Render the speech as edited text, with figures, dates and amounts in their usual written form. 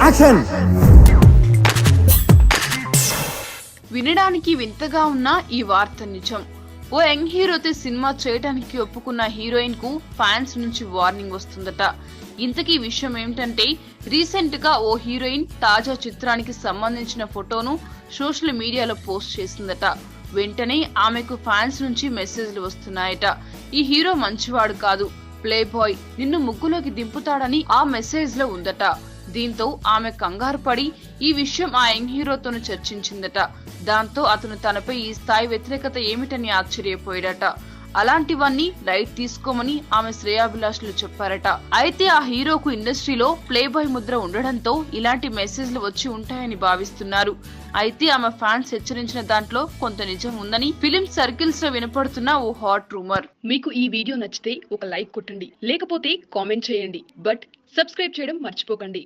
Action. వినడానికి వింతగా ఉన్న ఈ వార్త నిజం. ఓ యంగ్ హీరోతో సినిమా చేయడానికి ఒప్పుకున్న హీరోయిన్ కు ఫ్యాన్స్ నుంచి వార్నింగ్ వస్తుందట. ఇంతకీ విషయం ఏమిటంటే, రీసెంట్ గా ఓ హీరోయిన్ తాజా చిత్రానికి సంబంధించిన ఫోటోను సోషల్ మీడియాలో పోస్ట్ చేసిందట. వెంటనే ఆమెకు ఫ్యాన్స్ నుంచి మెసేజ్లు వస్తున్నాయట. ఈ హీరో మంచివాడు కాదు, ప్లే బాయ్, నిన్ను ముగ్గులోకి దింపుతాడని ఆ మెసేజ్ లో ఉందట. దీంతో ఆమె కంగారు పడి ఈ విషయం ఆ యంగ్ హీరోతోను చర్చించిందట. దాంతో అతను తనపై ఈ స్థాయి వ్యతిరేకత ఏమిటని ఆశ్చర్యపోయాడట. అలాంటివన్నీ లైట్ తీసుకోమని ఆమె శ్రేయాభిలాషులు చెప్పారట. అయితే ఆ హీరోకు ఇండస్ట్రీలో ప్లే బాయ్ ముద్ర ఉండడంతో ఇలాంటి మెసేజ్లు వచ్చి ఉంటాయని భావిస్తున్నారు. అయితే ఆమె ఫ్యాన్స్ హెచ్చరించిన దాంట్లో కొంత నిజం ఉందని ఫిలిం సర్కిల్స్ లో వినపడుతున్న ఓ హాట్ రూమర్. మీకు ఈ వీడియో నచ్చితే ఒక లైక్ కొట్టండి, లేకపోతే కామెంట్ చేయండి. బట్ సబ్స్క్రైబ్ చేయడం మర్చిపోకండి.